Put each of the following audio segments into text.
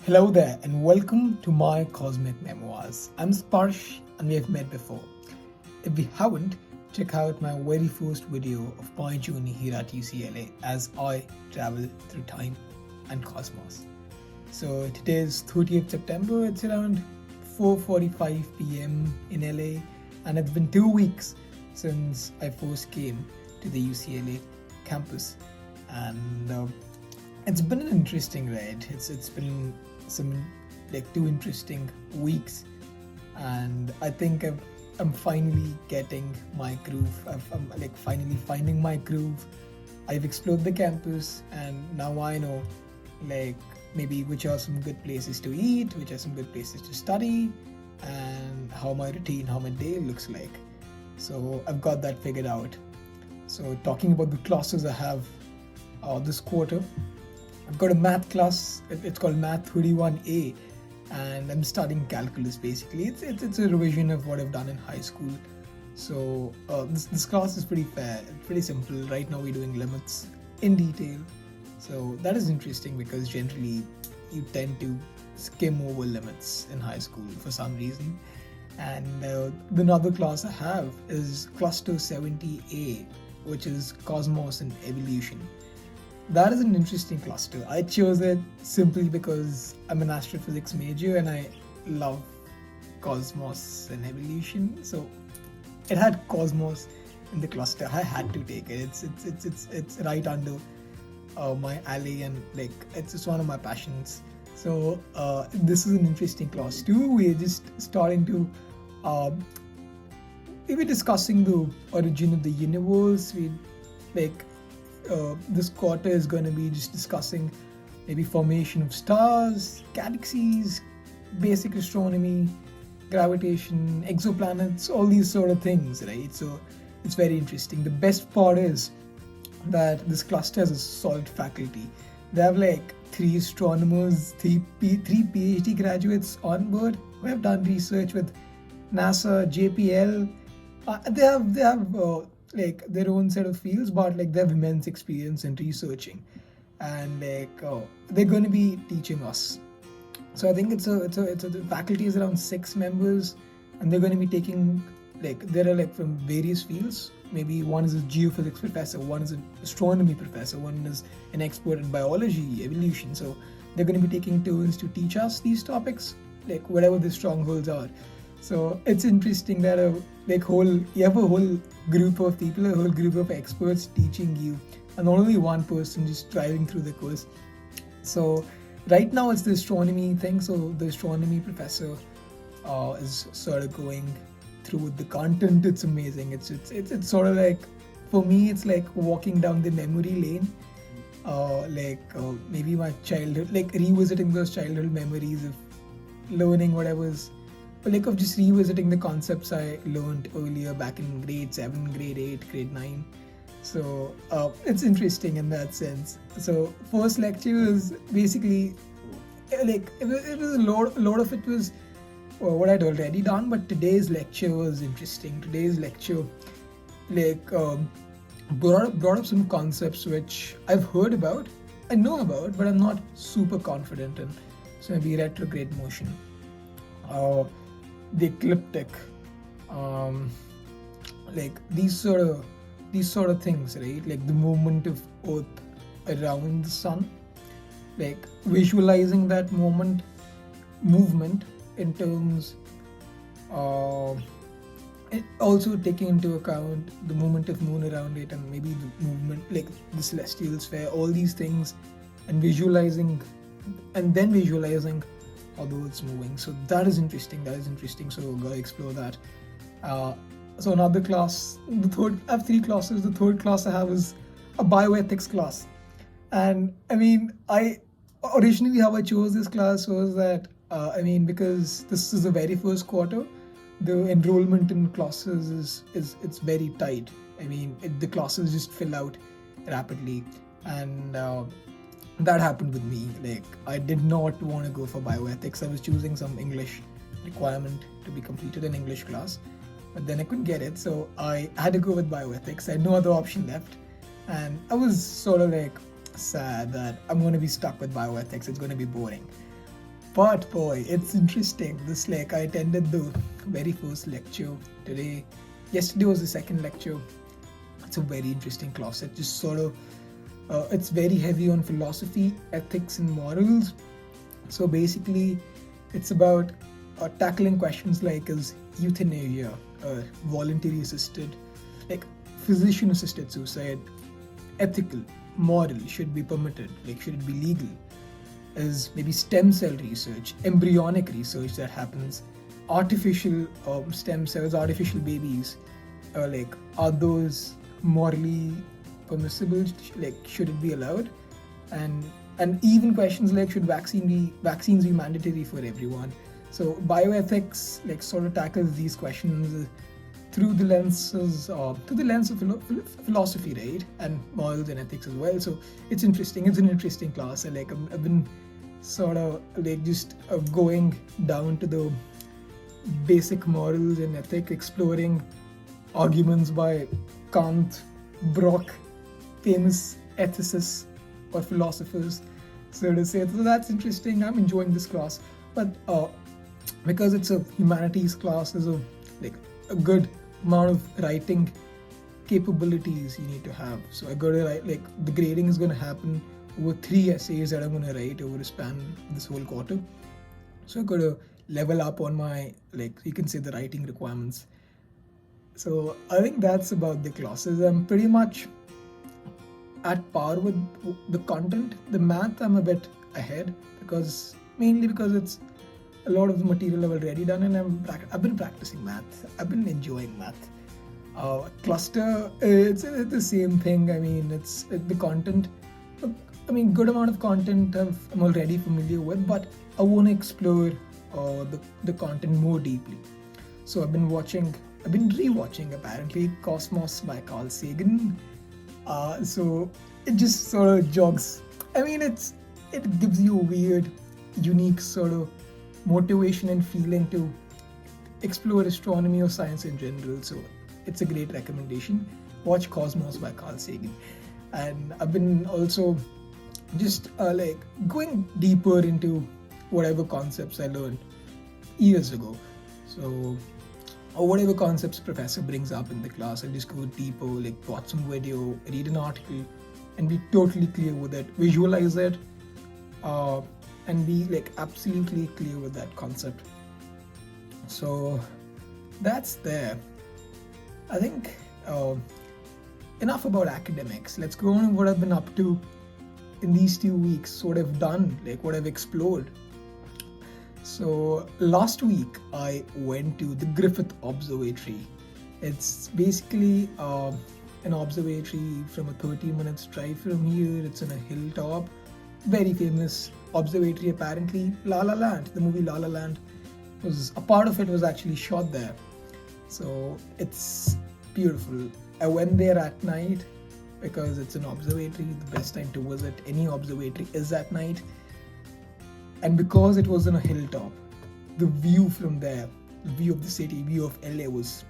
Hello there, and welcome to my Cosmic Memoirs. I'm Sparsh, and we have met before. If we haven't, check out my very first video of my journey here at UCLA as I travel through time and cosmos. So today is 30th September. It's around 4:45 p.m. in LA, and it's been 2 weeks since I first came to the UCLA campus, and it's been an interesting ride. It's been some like 2 interesting weeks, and I think I'm finally getting my groove. I'm like finally finding my groove. I've explored the campus, and now I know like maybe which are some good places to eat, which are some good places to study, and how my routine, how my day looks like. So I've got that figured out. So talking about the classes I have this quarter, I've got a math class. It's called Math 31A, and I'm studying calculus. Basically, it's a revision of what I've done in high school. So this class is pretty fair, pretty simple. Right now we're doing limits in detail, so that is interesting because generally you tend to skim over limits in high school for some reason. And the another class I have is Cluster 70A, which is Cosmos and Evolution. That is an interesting cluster. I chose it simply because I'm an astrophysics major and I love cosmos and evolution. So it had cosmos in the cluster. I had to take it. It's right under my alley, and like it's just one of my passions. So this is an interesting class too. We're just starting to we were discussing the origin of the universe. We like this quarter is going to be just discussing maybe formation of stars, galaxies, basic astronomy, gravitation, exoplanets, all these sort of things, right? So it's very interesting. The best part is that this cluster has a solid faculty. They have like three astronomers, three PhD graduates on board who have done research with NASA, JPL. They have like their own set of fields, but like they have immense experience in researching, and like they're going to be teaching us. So I think the faculty is around 6 members, and they're going to be taking like there are like from various fields. Maybe one is a geophysics professor, one is an astronomy professor, one is an expert in biology, evolution. So they're going to be taking turns to teach us these topics, like whatever the strongholds are. So it's interesting that you have a whole group of people, a whole group of experts teaching you, and not only one person just driving through the course. So right now it's the astronomy thing. So the astronomy professor is sort of going through the content. It's amazing. It's sort of like, for me, it's like walking down the memory lane. Maybe my childhood, like revisiting those childhood memories of learning whatever's like of just revisiting the concepts I learned earlier back in grade 7, grade 8, grade 9. So it's interesting in that sense. So first lecture is basically like it was a lot of it was what I'd already done, but today's lecture was interesting. Today's lecture like brought up some concepts which I've heard about, I know about, but I'm not super confident in. So maybe retrograde motion. The ecliptic, like these sort of things, right? Like the movement of Earth around the sun, like visualizing that movement in terms, also taking into account the movement of moon around it, and maybe the movement like the celestial sphere, all these things, and then visualizing how the Earth's moving. So that is interesting. So we're gonna explore that. So another class, I have 3 classes. The third class I have is a bioethics class. And I mean, I originally how I chose this class was that because this is the very first quarter, the enrollment in classes is it's very tight. The classes just fill out rapidly, and that happened with me. Like I did not want to go for bioethics. I was choosing some English requirement to be completed in English class, but then I couldn't get it, so I had to go with bioethics. I had no other option left, and I was sort of like sad that I'm going to be stuck with bioethics. It's going to be boring. But boy, it's interesting. This I attended the very first lecture today. Yesterday was the second lecture. It's a very interesting class. It just it's very heavy on philosophy, ethics, and morals. So basically, it's about tackling questions like is euthanasia, voluntary assisted, like physician assisted suicide, ethical, moral, should be permitted, should it be legal? Is maybe stem cell research, embryonic research that happens, artificial stem cells, artificial babies, are those morally permissible? Should it be allowed? And even questions like should vaccines be mandatory for everyone? So bioethics sort of tackles these questions through the lens of philosophy, right, and morals and ethics as well. So it's interesting. It's an interesting class. I've been sort of just going down to the basic morals and ethics, exploring arguments by Kant, Brock, famous ethicists or philosophers, so to say. So that's interesting. I'm enjoying this class, but because it's a humanities class, there's a good amount of writing capabilities you need to have. So I got to write, the grading is going to happen over 3 essays that I'm going to write over a span of this whole quarter. So I got to level up on my, you can say, the writing requirements. So I think that's about the classes. I'm pretty much at par with the content. The math, I'm a bit ahead mainly because it's a lot of the material I've already done, and I've been practicing math. I've been enjoying math. Cluster, it's the same thing. I mean, it's the content. Good amount of content I'm already familiar with, but I want to explore the content more deeply. So I've been rewatching apparently Cosmos by Carl Sagan. So it just sort of jogs. It gives you a weird, unique sort of motivation and feeling to explore astronomy or science in general. So it's a great recommendation. Watch Cosmos by Carl Sagan. And I've been also just going deeper into whatever concepts I learned years ago. So, or whatever concepts professor brings up in the class, I'll just go deeper, watch some video, read an article, and be totally clear with it, visualize it, and be absolutely clear with that concept. So that's there. I think enough about academics. Let's go on what I've been up to in these 2 weeks, what I've done, what I've explored. So last week I went to the Griffith Observatory. It's basically an observatory from a 30 minutes drive from here. It's on a hilltop. Very famous observatory apparently. La La Land, the movie La La Land, a part of it was actually shot there. So it's beautiful. I went there at night because it's an observatory. The best time to visit any observatory is at night. And because it was on a hilltop, the view from there, the view of the city, view of LA was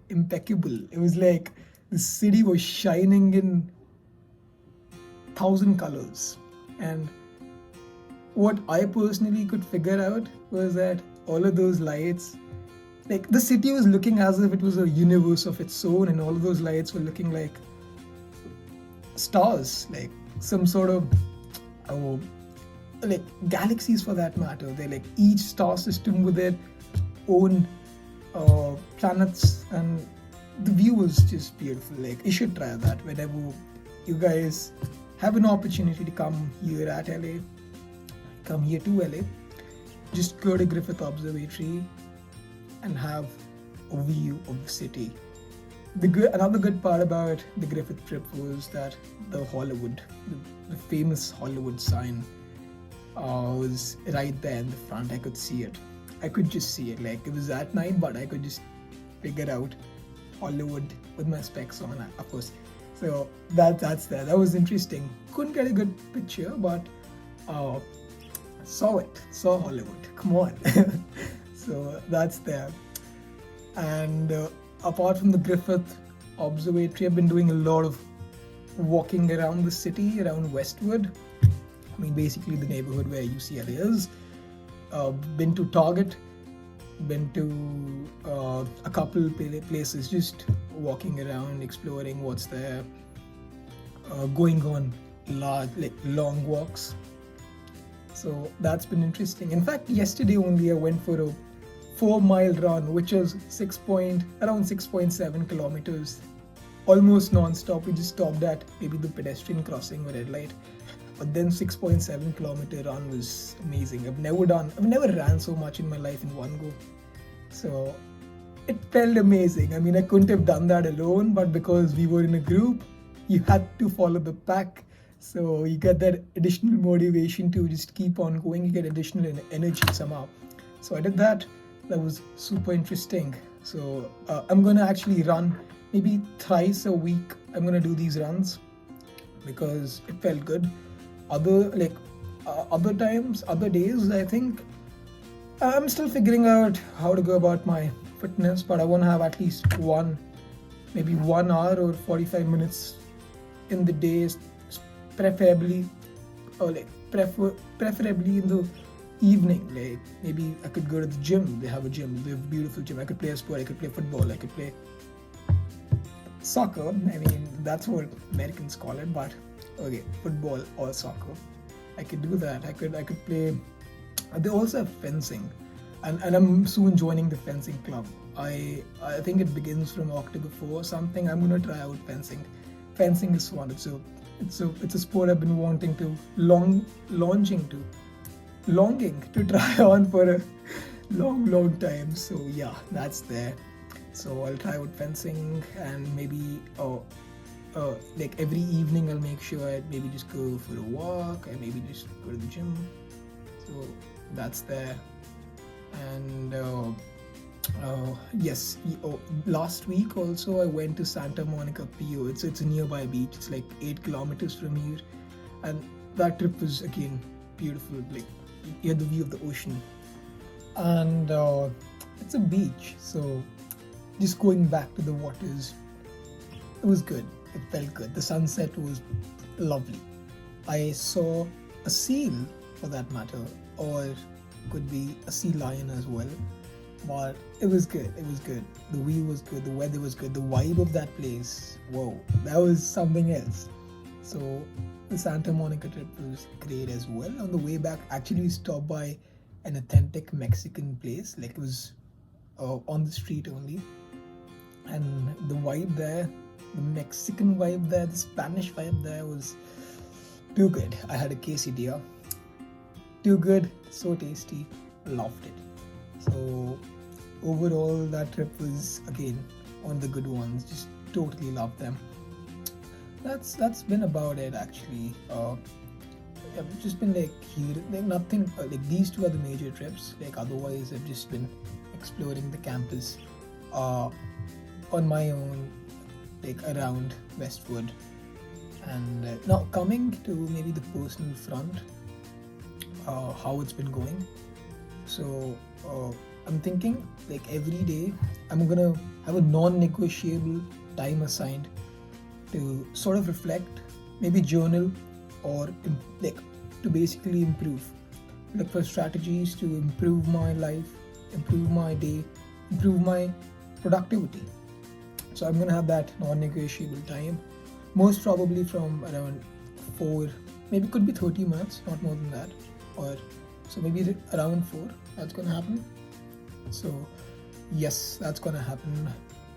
impeccable. It was like the city was shining in 1,000 colors. And what I personally could figure out was that all of those lights, the city was looking as if it was a universe of its own, and all of those lights were looking like stars, some sort of galaxies for that matter. They're each star system with their own planets, and the view was just beautiful. You should try that whenever you guys have an opportunity to come here to LA. Just go to Griffith Observatory and have a view of the city. Another good part about the Griffith trip was that the famous Hollywood sign was right there in the front. I could see it. I could just see it. It was at night, but I could just figure out Hollywood with my specs on, of course. So that's there. That was interesting. Couldn't get a good picture, but saw Hollywood. Come on. So that's there. And apart from the Griffith Observatory, I've been doing a lot of walking around the city, around Westwood. Basically the neighborhood where UCLA is. been to Target, been to a couple places, just walking around, exploring what's there, going on long walks. So that's been interesting. In fact, yesterday only I went for a 4 mile run, which was around 6.7 kilometers, almost non-stop. We just stopped at maybe the pedestrian crossing or red light. But then 6.7 kilometer run was amazing. I've never ran so much in my life in one go. So it felt amazing. I mean, I couldn't have done that alone, but because we were in a group, you had to follow the pack. So you get that additional motivation to just keep on going. You get additional energy somehow. So I did that. That was super interesting. So I'm gonna actually run maybe thrice a week. I'm gonna do these runs because it felt good. Other days, I think I'm still figuring out how to go about my fitness, but I want to have at least maybe 1 hour or 45 minutes in the days, preferably preferably in the evening. Like maybe I could go to the gym. They have a gym. They have a beautiful gym. I could play a sport. I could play football. I could play soccer. I mean, that's what Americans call it, but okay, football or soccer. I could do that. I could play. They also have fencing, and I'm soon joining the fencing club. I think it begins from October 4 or something. I'm gonna try out fencing. Fencing is fun. It's a sport I've been longing to try on for a long time. So yeah, that's there. So I'll try out fencing, and maybe like every evening I'll make sure I maybe just go for a walk and maybe just go to the gym. So that's there. And yes, last week also I went to Santa Monica PO. It's a nearby beach. It's like 8 kilometers from here, and that trip was again beautiful. Like you had the view of the ocean, and it's a beach, so just going back to the waters, it was good. It felt good. The sunset was lovely. I saw a seal, for that matter, or could be a sea lion as well. But it was good. It was good. The view was good. The weather was good. The vibe of that place, whoa, that was something else. So the Santa Monica trip was great as well. On the way back, actually, we stopped by an authentic Mexican place. Like it was on the street only, and the vibe there, the Mexican vibe there, the Spanish vibe there was too good. I had a quesadilla. Too good, so tasty, loved it. So overall, that trip was again one of the good ones. Just totally loved them. That's been about it actually. I've just been like here, like nothing. Like these two are the major trips. Like otherwise, I've just been exploring the campus on my own, like around Westwood. And now coming to maybe the personal front, how it's been going. So I'm thinking like every day I'm gonna have a non-negotiable time assigned to sort of reflect, maybe journal, or like to basically improve, look for strategies to improve my life, improve my day, improve my productivity. So I'm gonna have that non-negotiable time, most probably from around 4, maybe could be 30 minutes, not more than that, or so maybe around 4. That's gonna happen. So yes, that's gonna happen.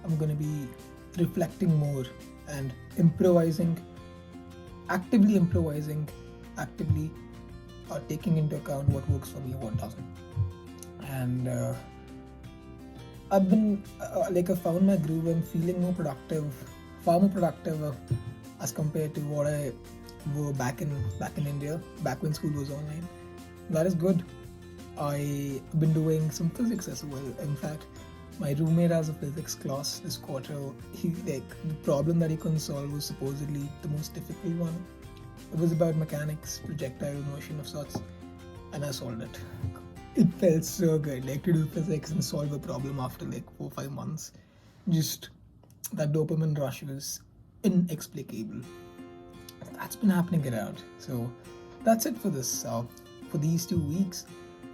I'm gonna be reflecting more and actively taking into account what works for me, what doesn't. And I've been I found my groove. I'm feeling far more productive as compared to what I were back in India, back when school was online. That is good. I've been doing some physics as well. In fact, my roommate has a physics class this quarter. The problem that he couldn't solve was supposedly the most difficult one. It was about mechanics, projectile motion of sorts, and I solved it. It felt so good, like to do physics and solve a problem after like 4-5 months. Just that dopamine rush was inexplicable. That's been happening around. So that's it for this for these 2 weeks.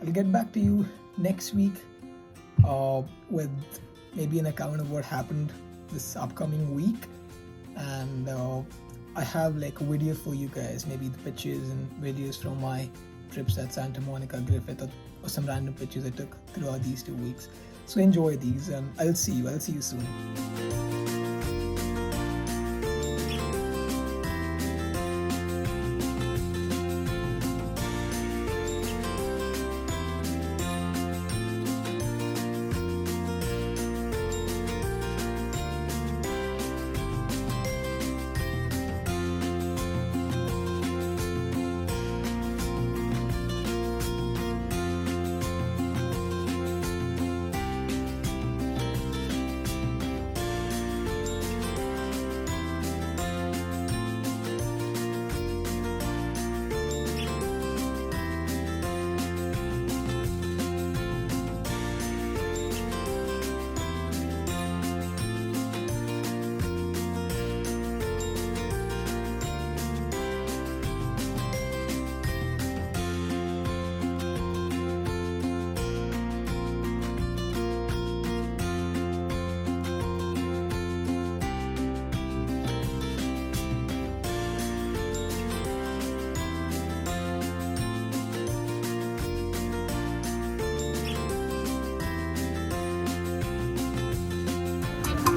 I'll get back to you next week with maybe an account of what happened this upcoming week, and I have like a video for you guys, maybe the pictures and videos from my trips at Santa Monica, Griffith, or some random pictures I took throughout these 2 weeks. So enjoy these, and I'll see you soon.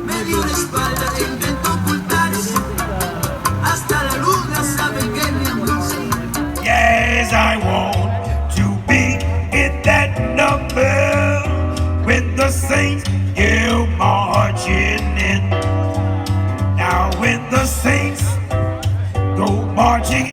Me dio la espalda e intento ocultarse, hasta la luna sabe que me amó. Yes, I won't